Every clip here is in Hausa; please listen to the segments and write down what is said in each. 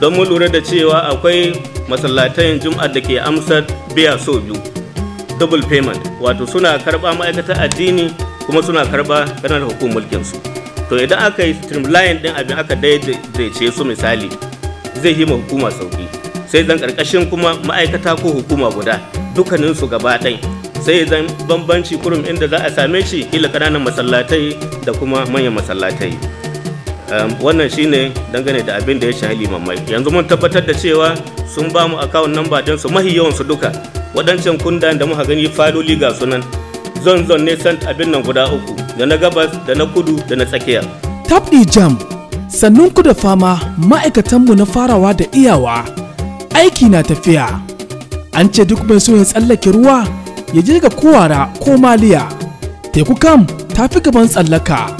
don mu lura da cewa akwai masallatan juma'a da ke amsar biya so biyu, double payment, wato suna karba ma'aikatan addini kuma suna karba ƙananan hukumar mulkinsu. To idan aka yi streamline din abin aka daidaice su misali zai yi ma hukuma sauki, sai zan karkashin kuma ma'aikata ko hukuma guda dukkaninsu gaba ɗai, sai zan bambanci kurum inda za a same shi kila ƙananan masallatai da kuma manyan masallatai. Wannan shine dangane da abin da ya shahi limammai. Yanzu mun tabbatar da cewa sun ba mu account number din su mahi yawan su duka waɗancan kundan da muka gani faloli ga sunan zon ne sant abin nan guda uku, da na gabas da na kudu da na tsakiya. Tabdi jam, sannun ku da fama ma'aikatanmu na farawa da iyawa, aiki na tafiya. An ce duk mai so ya tsallake ruwa ya je ga kowara ko maliya, teku kam ta fi gaban tsallaka.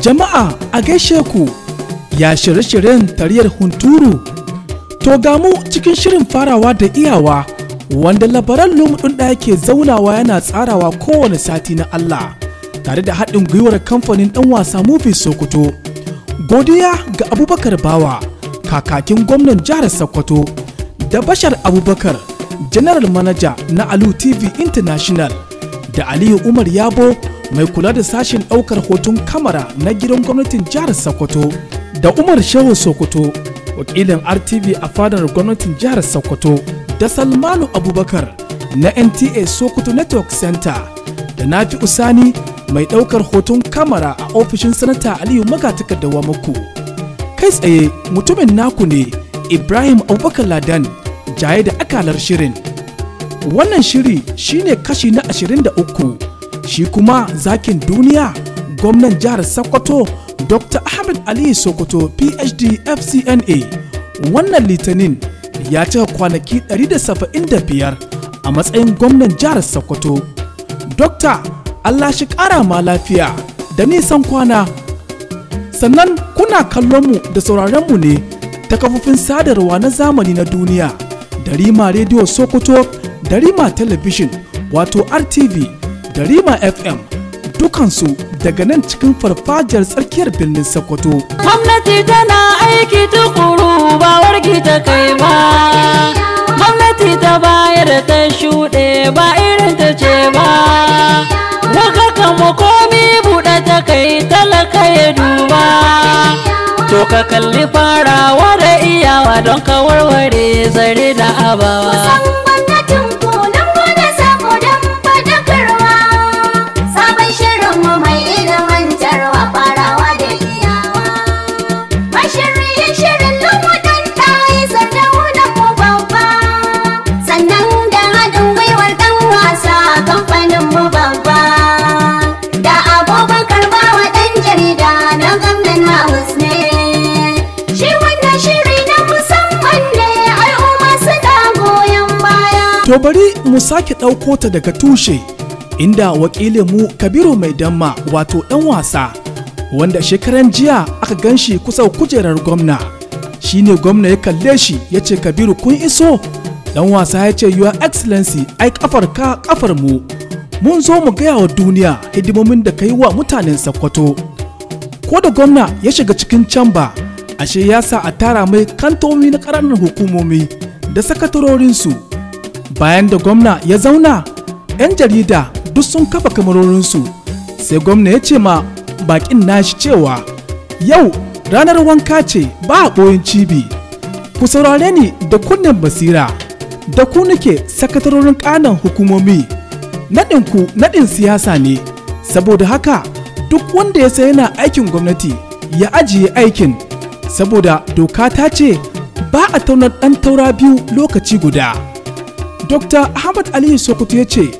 Jama'a a gaishe ku, ya shirye-shiryen tariyar hunturu. To ga mu cikin shirin farawa da iyawa wanda labaran lumudin da yake zaunawa yana tsarawa kowane sati na Allah tare da haɗin gwiwar kamfanin ɗan wasa Movie Sokoto. Godiya ga Abubakar Bawa, kakakin gwamnan jihar Sokoto, da Bashar Abubakar, General Manager na Alu TV International, da Aliyu Umar Yabo, mai kula da sashen ɗaukar hoton kamera na gidan gwamnatin jihar Sokoto, da Umar Shehu Sokoto, wakilin RTV a fadar gwamnatin jihar Sokoto, da Salmanu Abubakar na NTA Sokoto Network Center, da Nafi Usani mai ɗaukar hoton kamera a ofishin sanata Aliyu Magatakardawa muku. Kai tsaye mutumin naku ne Ibrahim Abubakar Ladan, jaye da akalar shirin. Wannan shiri shine kashi na 23, shi kuma zakin duniya gwamnan jihar Sokoto Dr. Ahmed Ali Sokoto PhD FCNA wannan litinin ya cika kwanaki 175 a matsayin gwamnan jihar Sokoto. Dokta, Allah shi ƙara ma lafiya da nisan kwana. Sannan kuna kallon mu da sauraron mu ne ta kafofin sadarwa na zamani na duniya, da Rima Radio Sokoto, da Rima Television wato RTV, da Rima FM, dukansu daga nan cikin farfajiyar tsakiyar birnin Sokoto. Gwamnati tana aiki tukuru ba wargi ta kai ba. Gwamnati ta bayar ta shuɗe ba irin ta ce ba. Waka kama komi buɗe ta kai talaka ya duba. To ka kalli farawa da iyawa don ka warware zare da abawa. To bari mu sake ɗauko ta daga tushe, inda wakilinmu Kabiru Mai Damma wato ɗan wasa wanda shekaran jiya aka ganshi kusa kujerar gwamna, shine gwamna ya kalle shi ya ce Kabiru kun iso? Ɗan wasa ya ce Your Excellency ai kafar ka kafar mu, mun zo mu gaya wa duniya hidimomin da ka yi wa mutanen Sokoto. Ko da gwamna ya shiga cikin camba, ashe ya sa a tara mai kantomi na ƙananan hukumomi da sakatarorinsu. Bayan da gwamna ya zauna, 'yan jarida duk sun kafa kamarorinsu, sai gwamna ya ce ma bakin nashi cewa yau ranar wanka ce ba a ɓoyin cibi, ku saurare ni da kunnen basira, da ku nake sakatarorin ƙananan hukumomi, naɗinku naɗin siyasa ne, saboda haka duk wanda ya sai yana aikin gwamnati ya ajiye aikin, saboda doka ta ce ba a taunar ɗan taura biyu lokaci guda. Dr. Ahmad Ali Sokoto ya ce,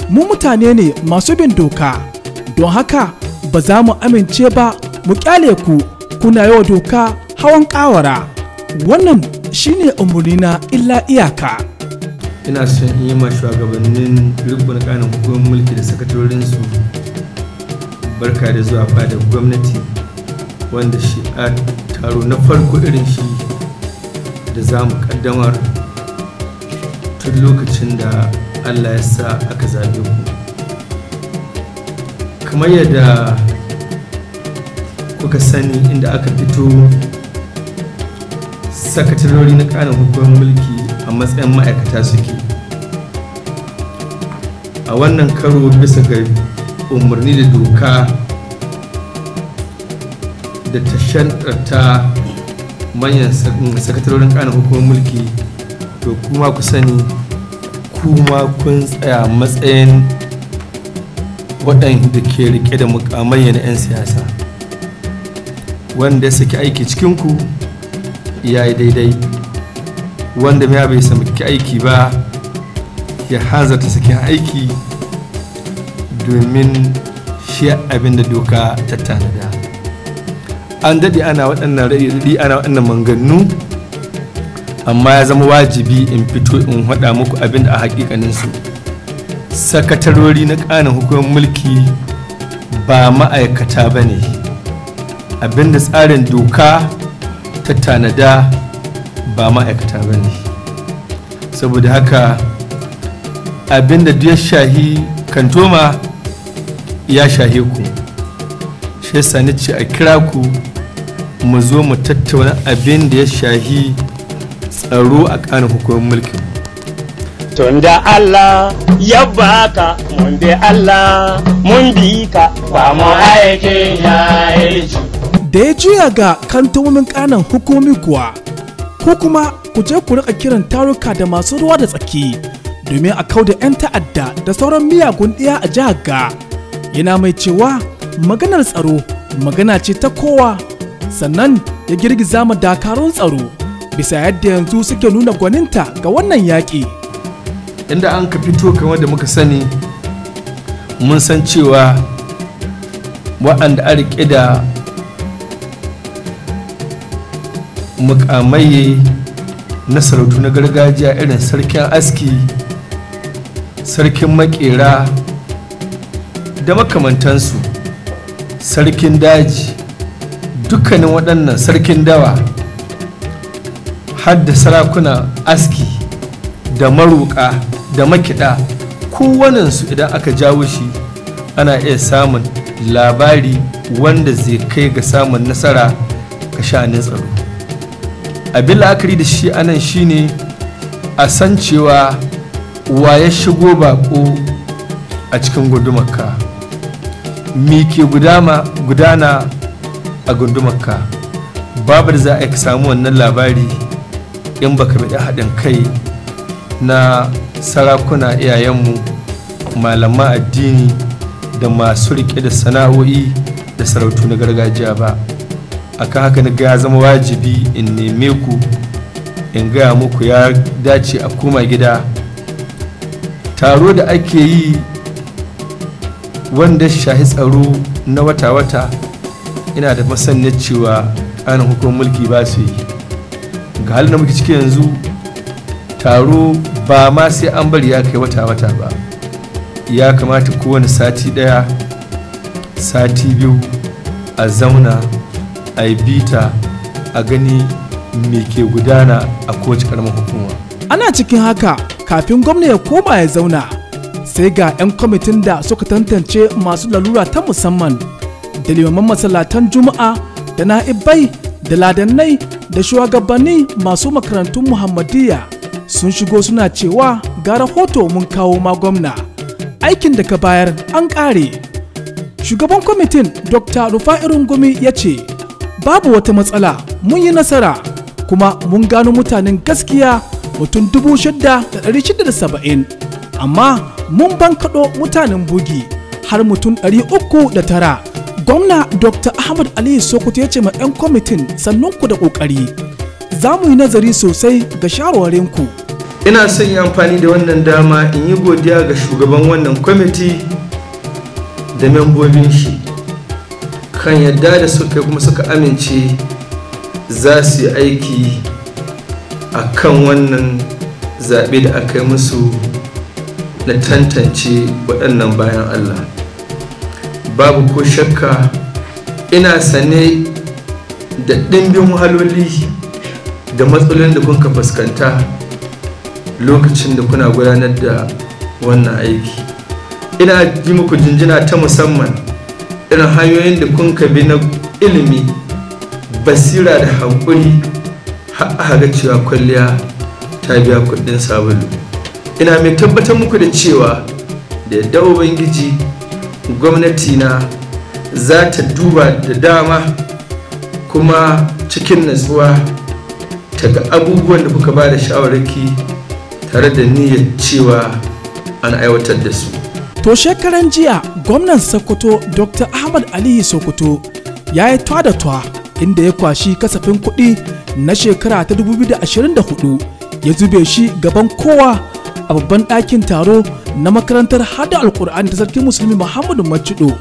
mu mutane ne masu bin doka, don haka ba za mu amince ba mu kyale ku kuna yawa doka hawan kawara. Wannan shine umurina illa iyaka. ina son in yi ma shugabannin rikon kanin hukumar mulki da sakatarorinsu barka da zuwa fadar gwamnati, wanda shi a taro na farko irin shi da za mu kaddamar tun lokacin da Allah ya sa aka zaɓe ku. Kamar yadda kuka sani, inda aka fito sakatarori na kanin hukumar mulki a matsayin ma'aikata suke. A wannan karo bisa ga umarni da doka da ta shantarta manyan sakatarorin kanin hukumar mulki, to kuma ku sani kuma kun tsaya matsayin waɗanda ke rike da mukamai na 'yan siyasa. Wanda ya saki aiki cikinku ya yi daidai, wanda ya bai saki aiki ba ya hanzarta sakin aiki, domin shi abin da doka ta tanada. An daɗe ana waɗannan raɗi ana waɗannan manganu, amma ya zama wajibi in fito in haɗa muku abin da a hakikaninsu. Sakatarori na ƙanin hukumar mulki ba ma'aikata ba ne, abin da tsarin doka ta tanada ba ma'aikata ba ne. Saboda haka abin da ya shahi kantoma ya shahe ku, shi yasa ni ce a kira ku mu zo mu tattauna abin da ya shahi tsaro a ƙanin hukumar mulkin. Tunda Allah ya baka mun bi Allah mun bi ka ba mu aikin yayi. Da ya juya ga kantomomin ƙanan hukumomi kuwa, ko kuma ku je ku rika kiran taruka da masu ruwa da tsaki domin a kauda 'yan ta'adda da sauran miyagun ɗiya a jihar ga. Yana mai cewa maganar tsaro magana ce ta kowa, sannan ya girgiza ma dakarun tsaro bisa yadda yanzu suke nuna gwaninta ga wannan yaƙi. Inda an ka fito kamar da muka sani, mun san cewa waɗanda a riƙe da mukamai na sarautu na gargajiya irin sarkin aski, sarkin makera da makamantansu, sarkin daji, dukkanin waɗannan sarkin dawa, har da sarakuna aski da maruƙa da makiɗa, kowanensu idan aka jawo shi ana iya samun labari wanda zai kai ga samun nasara ga sha'anin tsaro. Abin la'akari da shi anan shine a san cewa wa ya shigo bako a cikin gundumarka, me ke gudana a gundumarka. Babu da za a samu wannan labari in baka bi haɗin kai na sarakuna iyayenmu, malaman addini da masu riƙe da sana'o'i da sarautu na gargajiya ba. Akan haka na ga ya zama wajibi in neme ku in gaya muku ya dace a koma gida. Taro da ake yi wanda shahi tsaro na wata-wata, ina da masaniyar cewa ƙanin hukumar mulki ba su yi. Ga halin da muke ciki yanzu, taro ba ma sai an bari ya kai wata-wata ba, ya kamata kowane sati ɗaya sati biyu a zauna a yi bita a gani me ke gudana a kowace karamar hukuma. Ana cikin haka, kafin gwamna ya koma ya zauna, sai ga 'yan kwamitin da suka tantance masu lalura ta musamman da limaman masallatan juma'a da na'ibai da ladannai da shugabanni masu makarantun muhammadiyya sun shigo suna cewa ga rahoto mun kawo ma gwamna, aikin da ka bayar an ƙare. Shugaban kwamitin Dr. Rufa'i Rungumi ya ce babu wata matsala, mun yi nasara kuma mun gano mutanen gaskiya mutum 6,670, amma mun bankaɗo mutanen bugi har mutum 309. Gwamna Dr. Ahmad Aliyu Sokoto ya ce ma 'yan kwamitin sannunku da ƙoƙari, za mu yi nazari sosai ga shawarwarinku. Ina son yi amfani da wannan dama in yi godiya ga shugaban wannan kwamiti da membobin shi kan yadda da suka kuma suka amince za su yi aiki a kan wannan zaɓe da aka yi musu na tantance waɗannan bayan Allah. Babu ko shakka ina sane da ɗimbin wahaloli da matsalolin da kuka fuskanta lokacin da kuna gudanar da wannan aiki. Ina ji muku jinjina ta musamman irin hanyoyin da kuka bi na ilimi, basira da haƙuri har ga cewa kwalliya ta biya kuɗin sabulu. Ina mai tabbatar muku da cewa da yadda Ubangiji gwamnati na za ta duba da dama kuma cikin natsuwa ta ga abubuwan da kuka ba da shawararki tare da niyyar cewa an aiwatar da su. To shekaran jiya gwamnan Sokoto Dr. Ahmad Aliyu Sokoto ya yi twa da twa inda ya kwashi kasafin kuɗi na shekara ta 2024 ya zube shi gaban kowa a babban ɗakin taro na makarantar hada alkur'ani ta sarkin musulmi Muhammadu Macido.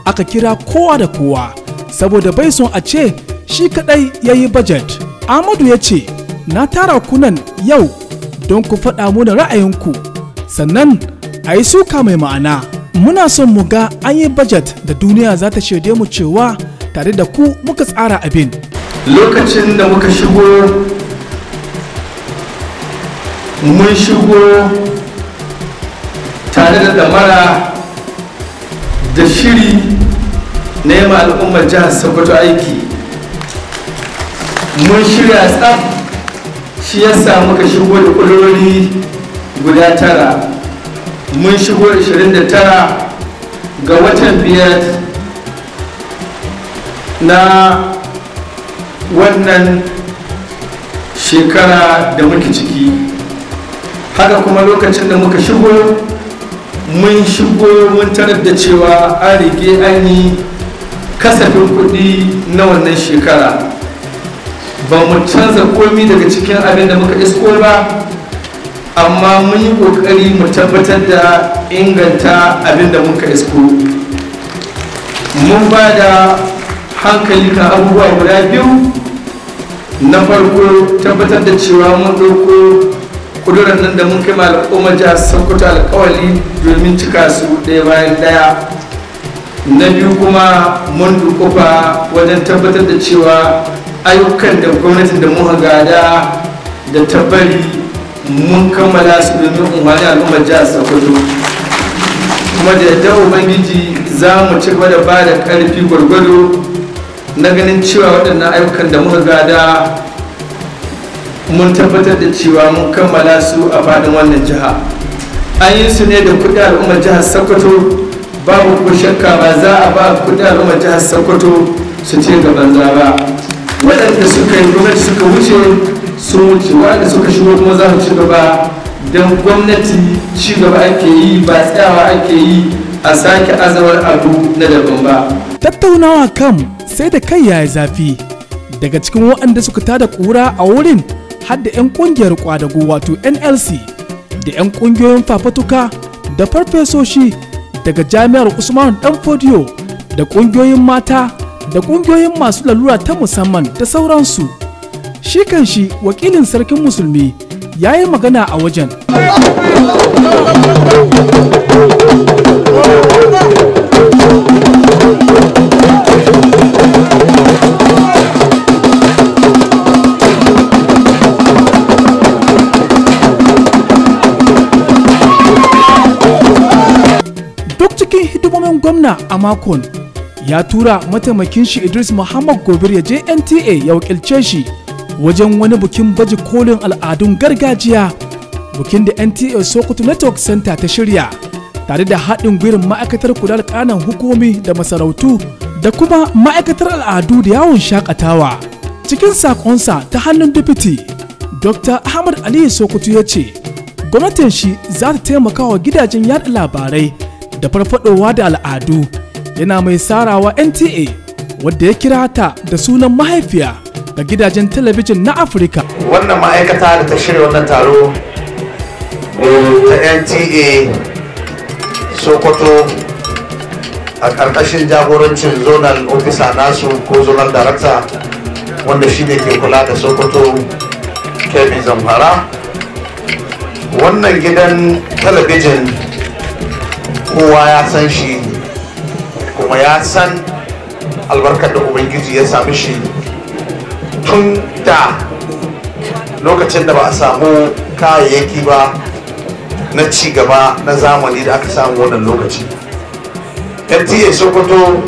Aka kira kowa da kowa saboda bai son a ce shi kadai ya yi budget. Ahmadu ya ce, na tara kunan yau don ku faɗa mu da ra'ayinku sannan a yi suka mai ma'ana. Muna son mu ga an yi budget da duniya za ta shaide mu cewa tare da ku muka tsara abin. Lokacin da muka shigo mun shigo tare da damara da shiri na yi al'ummar jihar Sokoto aiki. Mun shirya tsaf, shi yasa muka shigo da ƙudurori guda 9. Mun shigo 29 ga watan 5 na wannan shekara da muke ciki. Haka kuma lokacin da muka shigo mun tarar da cewa an rige an yi kasafin kuɗi na wannan shekara. Ba mu canza komi daga cikin abin da muka isko ba, amma mun yi ƙoƙari mu tabbatar da inganta abin da muka isko. Mun ba da hankali kan abubuwa guda biyu. Na farko, tabbatar da cewa mun ɗauko ƙudurar nan da mun kai al'ummar jihar Sokoto alƙawali domin cika su ɗaya bayan ɗaya. Na biyu kuma mun dukufa wajen tabbatar da cewa ayyukan da gwamnatin da muka gada da tabbari mun kammala su domin umarni al'ummar jihar Sokoto. Kuma da yadda Ubangiji za mu ci gaba da ba da ƙarfi gwargwado na ganin cewa waɗannan ayyukan da muka gada mun tabbatar da cewa mun kammala su a faɗin wannan jiha. An yi su ne da kuɗi al'ummar jihar Sokoto, babu ko shakka ba za a ba kuɗi al'ummar jihar Sokoto su ce ga banza ba. Waɗanda suka yi gwamnati suka wuce sun wuce, waɗanda suka shigo kuma za mu ci gaba, don gwamnati ci gaba ake yi ba tsayawa ake yi a sake azawar abu na daban ba. Tattaunawa kam sai da kai yayi zafi. Daga cikin waɗanda suka tada ƙura a wurin har da 'yan ƙungiyar ƙwadago wato NLC da 'yan ƙungiyoyin fafatuka da farfesoshi daga jami'ar Usman Danfodiyo da ƙungiyoyin mata da ƙungiyoyin masu lalura ta musamman da sauransu. Shi kan shi wakilin sarkin musulmi ya yi magana a wajen. Duk cikin hidimomin gwamna a makon ya tura mataimakin shi Idris Muhammad Gobir ya je NTA ya wakilce shi wajen wani bukin baje kolin al'adun gargajiya, bukin da NTA Sokoto Network Center ta shirya tare da haɗin gwiwar ma'aikatar kula da ƙananan hukumomi da masarautu da kuma ma'aikatar al'adu da yawon shakatawa. Cikin sakonsa ta hannun Deputy Dr. Ahmad Aliyu Sokoto ya ce gwamnatin shi za ta taimaka wa gidajen yaɗa labarai da farfadowa da al'adu, yana mai sarawa NTA wadda ya kira ta da sunan mahaifiya ga gidajen talabijin na Afirka. Wannan ma'aikata da ta shirya wannan taro ta NTA Sokoto a ƙarƙashin jagorancin zonal officer nasu ko zonal director wanda shi ne ke kula da Sokoto, Kebbi, Zamfara wannan gidan talabijin kowa ya san shi kuma ya san albarkar da ubangiji ya sami shi tun da lokacin da ba a samu kayayyaki ba na ci gaba na zamani da aka samu wannan lokaci. NTA Sokoto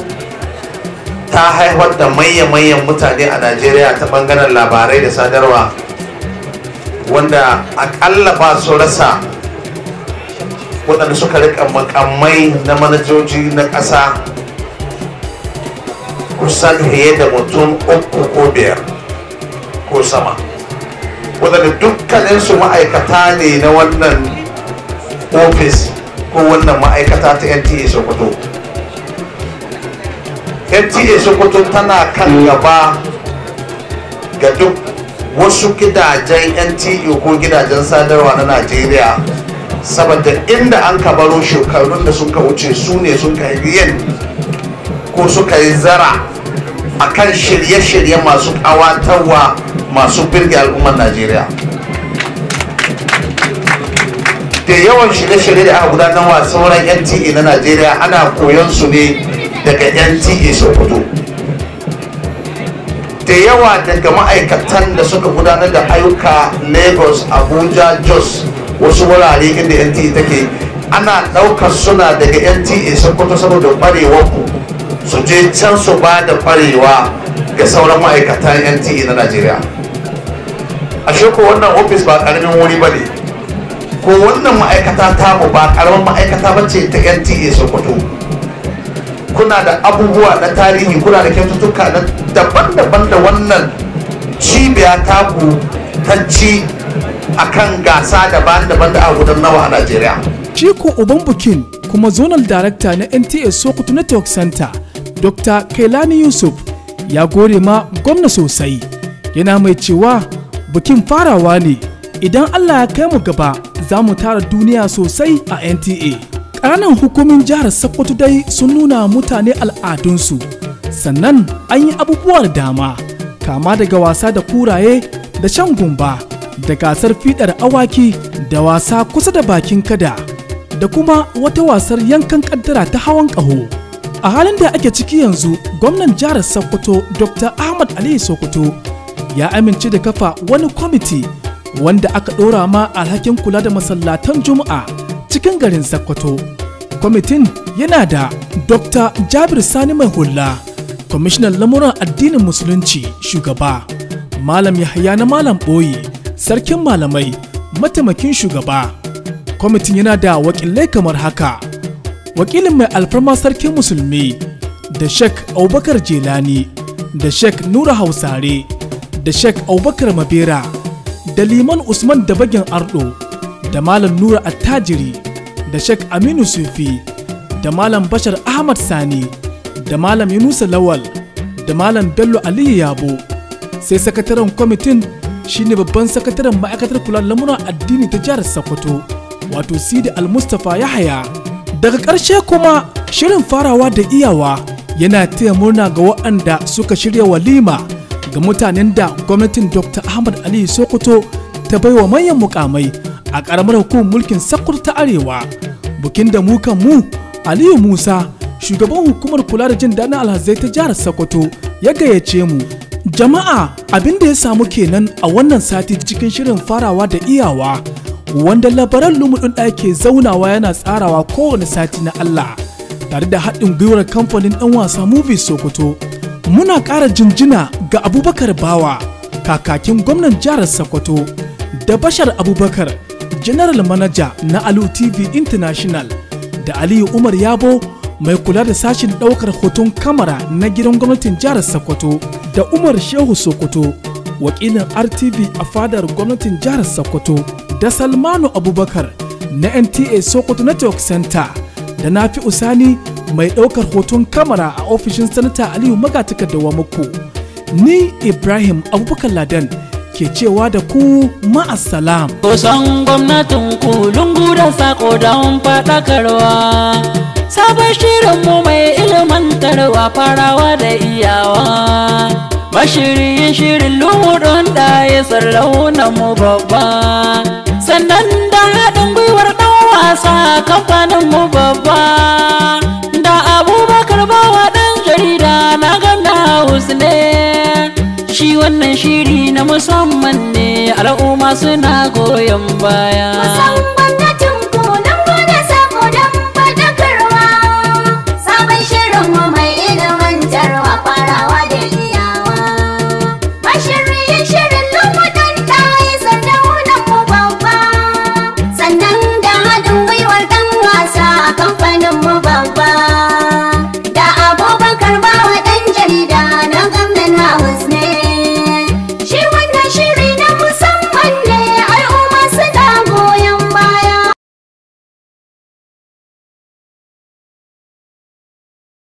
ta haifar da manyan mutane a Najeriya ta bangaren labarai da sadarwa wanda akalla ba su rasa waɗanda suka rika makamai na manajoji na ƙasa kusan fiye da mutum 3 ko 5 ko sama, waɗanda dukkaninsu ma'aikata ne na wannan ofis ko wannan ma'aikata ta NTA Sokoto. NTA Sokoto tana kan gaba ga duk wasu gidajen NTA ko gidajen sadarwa na Najeriya, saboda inda an ka baro shekarun da suka wuce su ne sun ka yin ko suka yi zara akan shirye-shirye masu ƙawatarwa masu birge al'ummar Najeriya. Da yawan shirye-shirye da aka gudanarwa sauran NTA na Najeriya ana koyon su ne daga NTA Sokoto. Da yawa daga ma'aikatan da suka gudanar da ayyuka Lagos, Abuja, Jos, wasu wurare inda NTA take, ana ɗaukar suna daga NTA Sokoto saboda ƙwarewar ku su je can su ba da ƙwarewa ga sauran ma'aikatan NTA na Najeriya. Ashe ko wannan ofis ba ƙaramin wuri ba ne, ko wannan ma'aikata tamu ba ƙaramin ma'aikata ba ce ta NTA Sokoto. Kuna da abubuwa na tarihi, kuna da kyaututtuka na daban-daban da wannan cibiya taku ta ci akan gasa daban-daban da aka gudanarwa a Najeriya. Ciko uban bukin kuma zonal director na NTA Sokoto Network Center Dr. Kailani Yusuf ya gore ma gwamna sosai, yana mai cewa bukin farawa ne, idan Allah ya kai mu gaba za mu tara duniya sosai a NTA. Ƙananan hukumin jihar Sokoto dai sun nuna mutane al'adunsu, sannan an yi abubuwa da dama, kama daga wasa da kuraye da shan gumba da gasar fiɗar awaki da wasa kusa da bakin kada da kuma wata wasar yankan kaddara ta hawan ƙaho. A halin da ake ciki yanzu, gwamnan jihar Sokoto Dr. Ahmad Ali Sokoto ya amince da kafa wani kwamiti wanda aka ɗora ma alhakin kula da masallatan Juma'a cikin garin Sokoto. Kwamitin yana da Dr. Jabir Sani Mai Hulla, kwamishinan lamuran addinin musulunci shugaba, Malam Yahaya na Malam Boye, sarkin malamai, mataimakin shugaba. Kwamitin yana da wakilai kamar haka: wakilin mai alfarma sarkin musulmi da Sheikh Abubakar Jelani, da Sheikh Nura Hausare, da Sheikh Abubakar Mabera, da Liman Usman Dabagin Ardo, da Malam Nura Attajiri, da Sheikh Aminu Sufi, da Malam Bashar Ahmad Sani, da Malam Yunusa Lawal, da Malam Bello Aliyu Yabo. Sai sakataren kwamitin shine babban sakataren ma'aikatar kula da lamuran addini ta jihar Sokoto, wato Sidi Al-Mustapha Yahaya. Daga ƙarshe kuma, shirin farawa da iyawa yana taya murna ga waɗanda suka shirya walima ga mutanen da gwamnatin Dr. Ahmad Ali Sokoto ta baiwa manyan mukamai a ƙaramar hukumar mulkin Sokoto ta Arewa. Bukin da mu Aliyu Musa, shugaban hukumar kula da jin daɗin alhazai ta jihar Sokoto, ya gayyace mu. Jama'a, abin da ya samu kenan a wannan sati cikin shirin farawa da iyawa, wanda labaran lumudin da ke zaunawa yana tsarawa kowane sati na Allah, tare da haɗin gwiwar kamfanin ɗan wasa Movies Sokoto. Muna ƙara jinjina ga Abubakar Bawa, kakakin gwamnan jihar Sokoto, da Bashar Abubakar, General Manager na Alu TV International, da Aliyu Umar Yabo, mai kula da sashin ɗaukar hoton kamera na gidan gwamnatin jihar Sokoto, da Umar Shehu Sokoto, wakilin RTV a fadar gwamnatin jihar Sokoto, da Salmanu Abubakar na NTA Sokoto Network Center, da Nafi Usani mai ɗaukar hoton kamera a ofishin Sanata Aliyu Magatakarda muku. Ni Ibrahim Abubakar Ladan ke cewa da ku ma'assalam. Kusan gwamnatin ku lungu da sako don faɗakarwa, sabon shirinmu mai ilmantarwa farawa da iyawa. Mashiriyin shirin lumudun ɗaya sarraunan mu babba, sannan da sa kamfanin mu babba da Abubakar Bawa ɗan jarida na Ganda House ne. Shi wannan shiri na musamman ne, al'umma suna goyon baya.